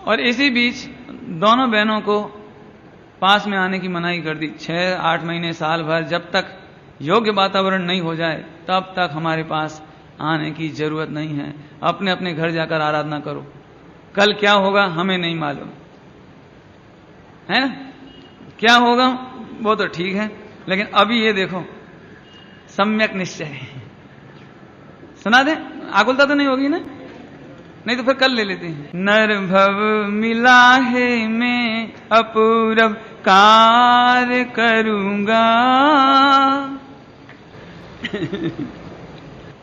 और इसी बीच दोनों बहनों को पास में आने की मनाही कर दी। 6-8 महीने, साल भर, जब तक योग्य वातावरण नहीं हो जाए तब तक हमारे पास आने की जरूरत नहीं है। अपने अपने घर जाकर आराधना करो। कल क्या होगा हमें नहीं मालूम है ना, क्या होगा वो तो ठीक है, लेकिन अभी ये देखो, सम्यक निश्चय। सुना दे, आकुलता तो नहीं होगी ना? नहीं तो फिर कल ले लेते हैं। नर भव मिला है मैं अपूरव कार्य करूंगा,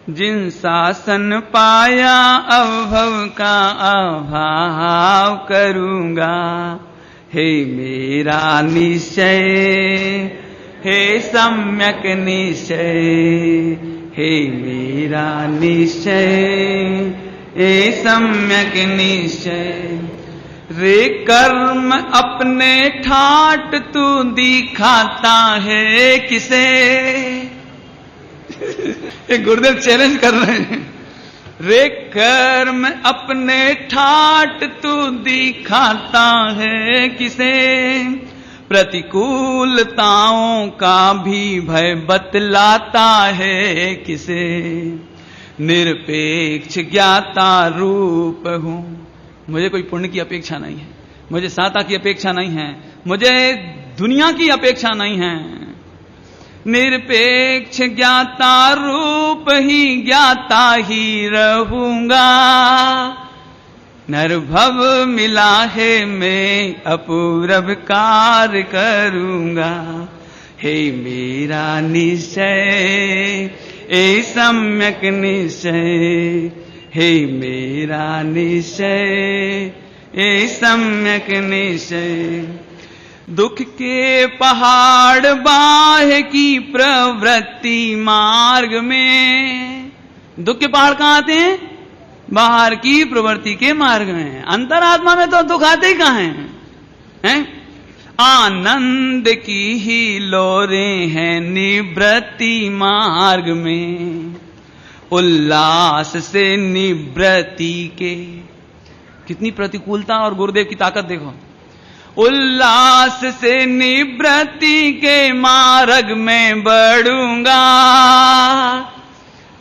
जिन शासन पाया अवभव का अभाव करूंगा। हे मेरा निश्चय, हे सम्यक निश्चय, हे मेरा निश्चय, हे सम्यक निश्चय। रे कर्म अपने ठाट तू दिखाता है किसे? गुरुदेव चैलेंज कर रहे हैं। रे कर्म अपने ठाट तू दिखाता है किसे? प्रतिकूलताओं का भी भय बतलाता है किसे? निरपेक्ष ज्ञाता रूप हूं। मुझे कोई पुण्य की अपेक्षा नहीं है, मुझे साता की अपेक्षा नहीं है, मुझे दुनिया की अपेक्षा नहीं है। निरपेक्ष ज्ञाता रूप ही ज्ञाता ही रहूंगा। नरभव मिला है मैं अपूरव कार्य करूंगा। हे मेरा निश्चय, ए सम्यक निश्चय, हे मेरा निश्चय, ए सम्यक निश्चय। दुख के पहाड़ बाह की प्रवृत्ति मार्ग में। दुख के पहाड़ कहां आते हैं? बाहर की प्रवृत्ति के मार्ग में। अंतरात्मा में तो दुख आते ही कहां हैं? आनंद की ही लोरें हैं निवृत्ति मार्ग में। उल्लास से निवृत्ति के, कितनी प्रतिकूलता और गुरुदेव की ताकत देखो। उल्लास से निवृत्ति के मार्ग में बढ़ूंगा।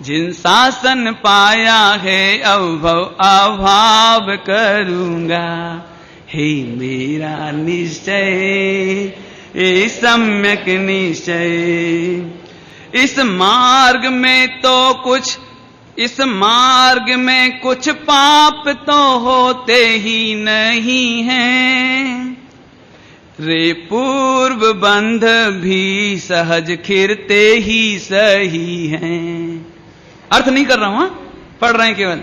जिन शासन पाया है अवभव अभाव करूंगा। हे मेरा निश्चय, ए सम्यक निश्चय। इस मार्ग में तो कुछ, इस मार्ग में कुछ पाप तो होते ही नहीं हैं। रे पूर्व बंध भी सहज खिरते ही सही हैं। अर्थ नहीं कर रहा हूं, पढ़ रहे हैं केवल।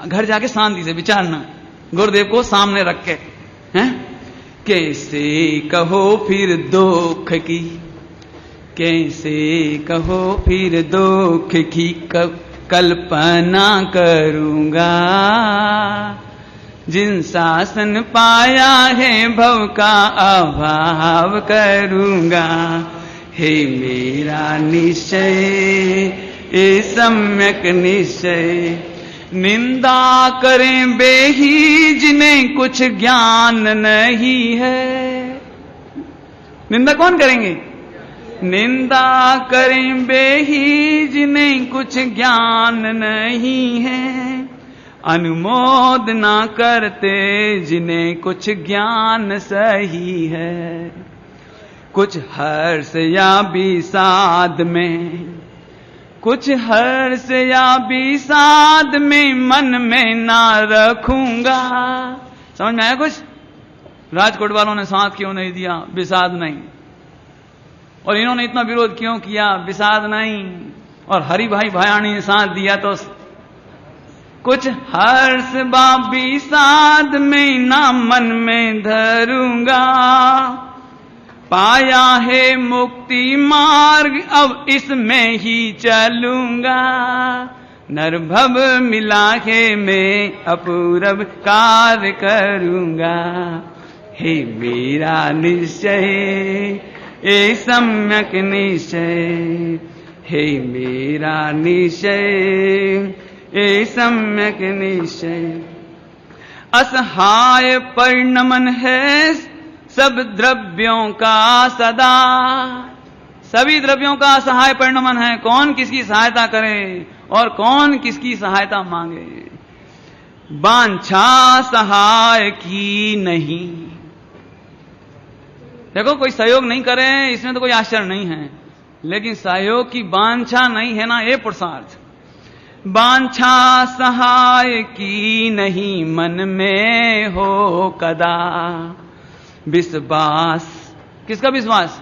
घर जाके शांति से विचारना, गुरुदेव को सामने रख के। हैं? कैसे कहो फिर दुख की, कैसे कहो फिर दुख की कल्पना करूंगा। जिन शासन पाया है भव का अभाव करूंगा। हे मेरा निश्चय, ए सम्यक निश्चय। निंदा करें बेही जिन्हें कुछ ज्ञान नहीं है। निंदा कौन करेंगे? निंदा करें बेही जिन्हें कुछ ज्ञान नहीं है। अनुमोदना करते जिन्हें कुछ ज्ञान सही है। कुछ हर्ष या विषाद में, कुछ हर्ष या विषाद में मन में ना रखूंगा। समझ में आया कुछ? राजकोट वालों ने साथ क्यों नहीं दिया? विषाद नहीं। और इन्होंने इतना विरोध क्यों किया? विषाद नहीं। और हरि भाई भायाणी ने साथ दिया तो कुछ हर्ष बा विषाद में ना मन में धरूंगा। पाया है मुक्ति मार्ग अब इसमें ही चलूंगा। नरभव मिला है मैं अपूरव कार्य करूंगा। हे मेरा निश्चय, ए सम्यक निश्चय। हे मेरा निश्चय, ए सम्यक निश्चय। असहाय परिणमन है सब द्रव्यों का सदा। सभी द्रव्यों का असहाय परिणमन है, कौन किसकी सहायता करे और कौन किसकी सहायता मांगे। वांछा सहाय की नहीं। देखो कोई सहयोग नहीं करे इसमें तो कोई आश्चर्य नहीं है, लेकिन सहयोग की वांछा नहीं है ना, ये पुरुषार्थ। वांछा सहाय की नहीं मन में हो कदा। विश्वास, किसका विश्वास?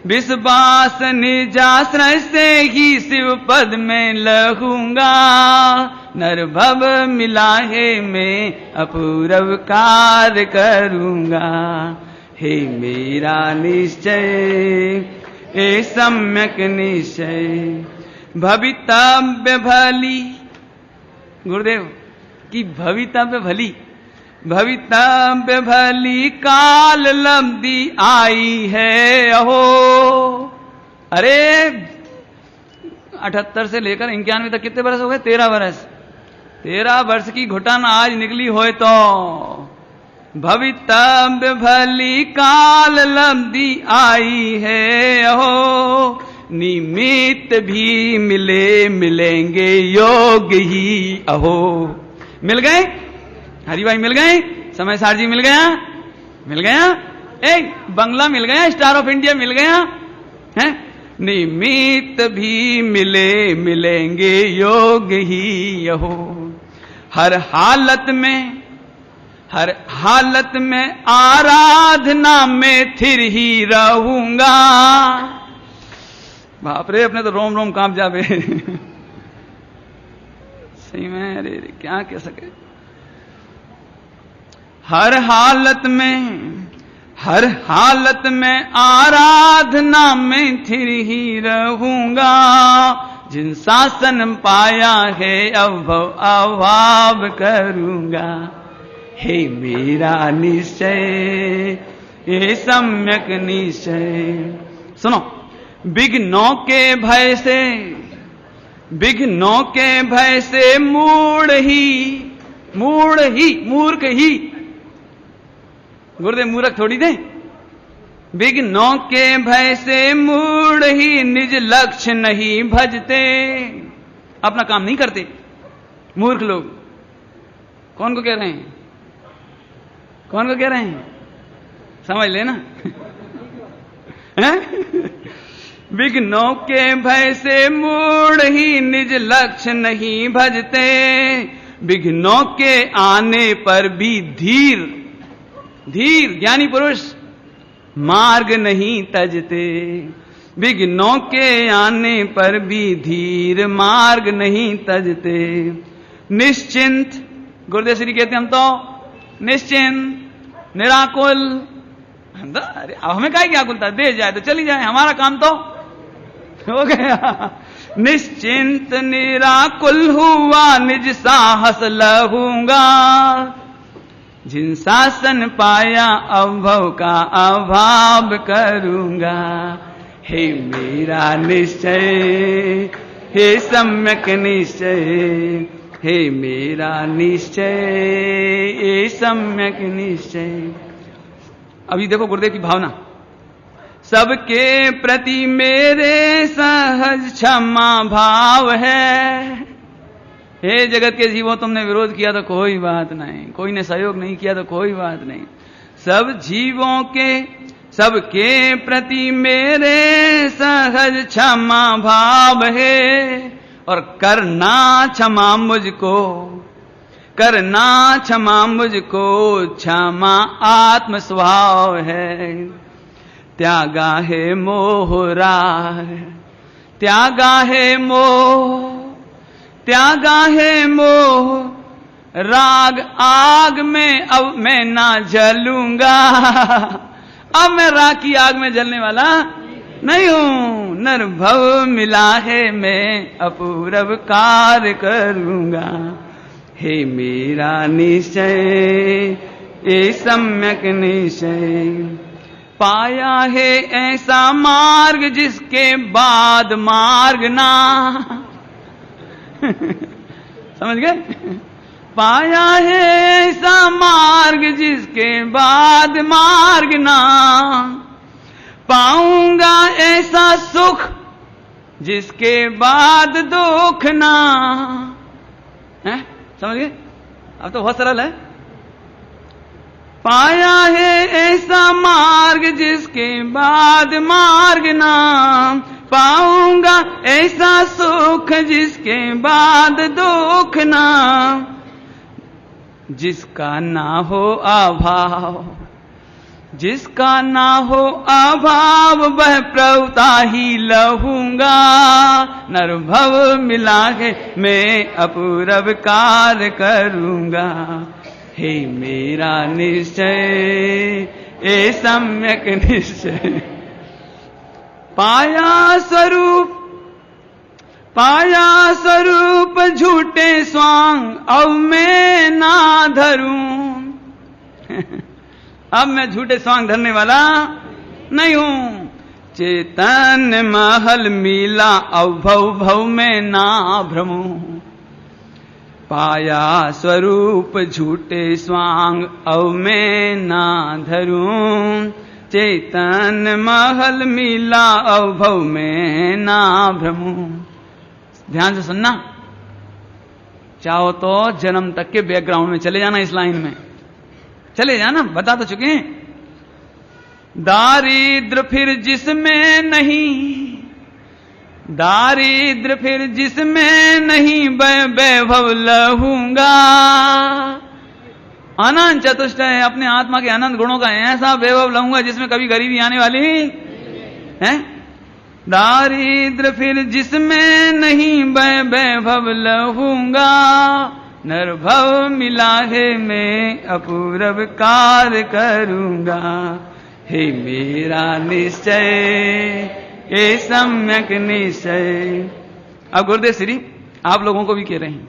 विश्वास निजाश्रय से ही शिव पद में लगूंगा। नरभव मिला है मैं अपूर्व कार्य करूंगा। हे मेरा निश्चय ए सम्यक निश्चय। भवितव्य भली, गुरुदेव की भवितव्य भली, भवितव्य भली काल लब्धि आई है अहो। अरे 78 से लेकर 91 तक कितने बरस हो गए? 13 बरस। 13 वर्ष की घुटन आज निकली होए तो भवितव्य भली काल लब्धि आई है अहो। निमित्त भी मिले मिलेंगे योग ही अहो। मिल गए हरि भाई, मिल गए समय सार जी, मिल गया, मिल गया एक बंगला मिल गया, स्टार ऑफ इंडिया मिल गया है। निमित्त भी मिले मिलेंगे योग ही यहो। हर हालत में, हर हालत में आराधना में थिर ही रहूंगा। बाप रे, अपने तो रोम रोम कांप जावे सही में। अरे क्या कह सके। हर हालत में, हर हालत में आराधना में थिर ही रहूंगा। जिन शासन पाया है अभाव अभाव करूंगा। हे मेरा निश्चय ये सम्यक निश्चय। सुनो, विघ्नों के भय से, विघ्नों के भय से मूढ़ ही, मूढ़ ही, मूर्ख ही, गुरुदेव मूर्ख थोड़ी दे। विघ्नों के भय से मूढ़ ही निज लक्ष्य नहीं भजते। अपना काम नहीं करते मूर्ख लोग। कौन को कह रहे हैं? कौन को कह रहे हैं? समझ लेना विघ्नों के भय से मूढ़ ही निज लक्ष्य नहीं भजते। विघ्नों के आने पर भी धीर, धीर ज्ञानी पुरुष मार्ग नहीं तजते। विघ्नों के आने पर भी धीर मार्ग नहीं तजते। निश्चिंत, गुरुदेव श्री कहते हम तो निश्चिंत निराकुल। अरे हमें काहे की आकुलता, दे जाए तो चली जाए, हमारा काम तो हो गया। निश्चिंत निराकुल हुआ निज साहस लहूंगा। जिन शासन पाया अभाव का अभाव करूंगा। हे मेरा निश्चय हे सम्यक निश्चय। हे मेरा निश्चय ये सम्यक निश्चय। अभी देखो गुरुदेव की भावना। सबके प्रति मेरे सहज क्षमा भाव है। हे जगत के जीवों, तुमने विरोध किया तो कोई बात नहीं, कोई ने सहयोग नहीं किया तो कोई बात नहीं। सब जीवों के, सबके प्रति मेरे सहज क्षमा भाव है। और करना क्षमा मुझको, करना क्षमा मुझको क्षमा आत्म स्वभाव है। त्यागा है मोहरा, त्यागा है मोह, त्यागा है मोह राग आग में अब मैं ना जलूंगा। अब मैं राग की आग में जलने वाला नहीं हूं। नरभव मिला है मैं अपूर्व कार्य करूंगा। हे मेरा निश्चय ये सम्यक निश्चय। पाया है ऐसा मार्ग जिसके बाद मार्ग ना समझ गए? पाया है ऐसा मार्ग जिसके बाद मार्ग ना पाऊंगा, ऐसा सुख जिसके बाद दुख ना है। समझ गए? अब तो बहुत सरल है। पाया है ऐसा मार्ग जिसके बाद मार्ग ना पाऊंगा, ऐसा सुख जिसके बाद दुख ना, जिसका ना हो अभाव, जिसका ना हो अभाव वह प्रभुता ही लहूंगा, नरभव मिला है मैं अपूर्व कार्य करूंगा, हे मेरा निश्चय ए सम्यक निश्चय। पाया स्वरूप झूठे स्वांग अब मैं ना धरूं। अब मैं झूठे स्वांग धरने वाला नहीं हूं। चेतन महल मिला अब भव भव में ना भ्रमूं। पाया स्वरूप झूठे स्वांग अब मैं ना धरूं। चेतन महल मिला अब भव में ना भ्रमूं। ध्यान से सुनना, चाहो तो जन्म तक के बैकग्राउंड में चले जाना, इस लाइन में चले जाना, बता तो चुके हैं। दारिद्र फिर जिसमें नहीं, दारिद्र फिर जिसमें नहीं वैभव लहूंगा। अनंत चतुष्टय अपने आत्मा के अनंत गुणों का ऐसा वैभव लहूंगा जिसमें कभी गरीबी आने वाली है। दारिद्र फिर जिसमें नहीं वैभव लहूंगा। नरभव मिला है मैं अपूर्व कार्य करूंगा। हे मेरा निश्चय ये सम्यक निश्चय। अब गुरुदेव श्री आप लोगों को भी कह रहे हैं,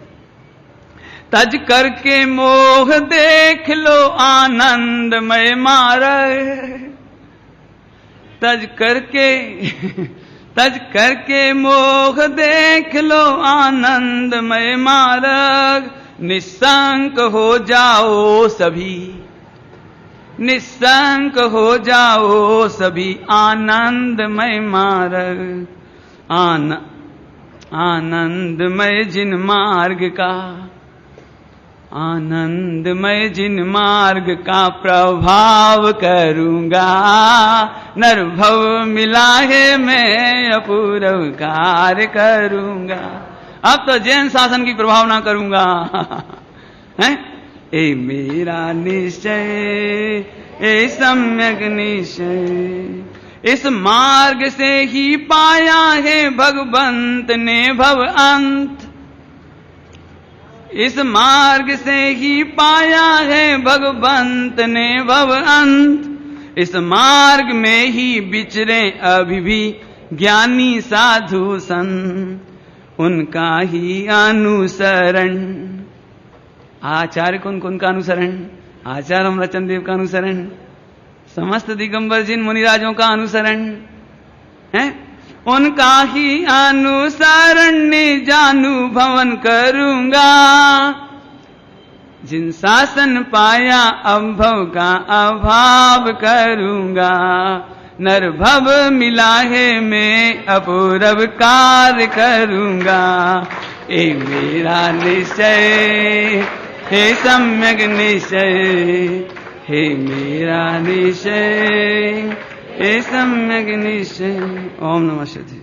तज करके मोह देख लो आनंदमय मार्ग। तज करके मोह देख लो आनंदमय मार्ग। निस्संक हो जाओ सभी, निस्संक हो जाओ सभी आनंदमय मार्ग। आनंदमय जिन मार्ग का, आनंदमय जिन मार्ग का प्रभाव करूंगा। नरभव मिला है मैं अपूर्व कार्य करूंगा। अब तो जैन शासन की प्रभाव ना करूंगा। हैं? ए मेरा निश्चय ए सम्यक निश्चय। इस मार्ग से ही पाया है भगवंत ने भव अंत। इस मार्ग से ही पाया है भगवंत ने भव अंत। इस मार्ग में ही विचरे अभी भी ज्ञानी साधु संत। उनका ही अनुसरण। आचार्य कौन का अनुसरण? आचार्य अमरचंद देव का अनुसरण। समस्त दिगंबर जिन मुनिराजों का अनुसरण है, उनका ही अनुसरण निजानुभवन करूंगा। जिन शासन पाया अनुभव का अभाव करूंगा। नरभव मिला है मैं अपूर्व कार्य करूंगा। ए मेरा निश्चय हे सम्यक निश्चय। हे मेरा निश्चय हे सम्यक निश्चय। ओम नमः शिवाय।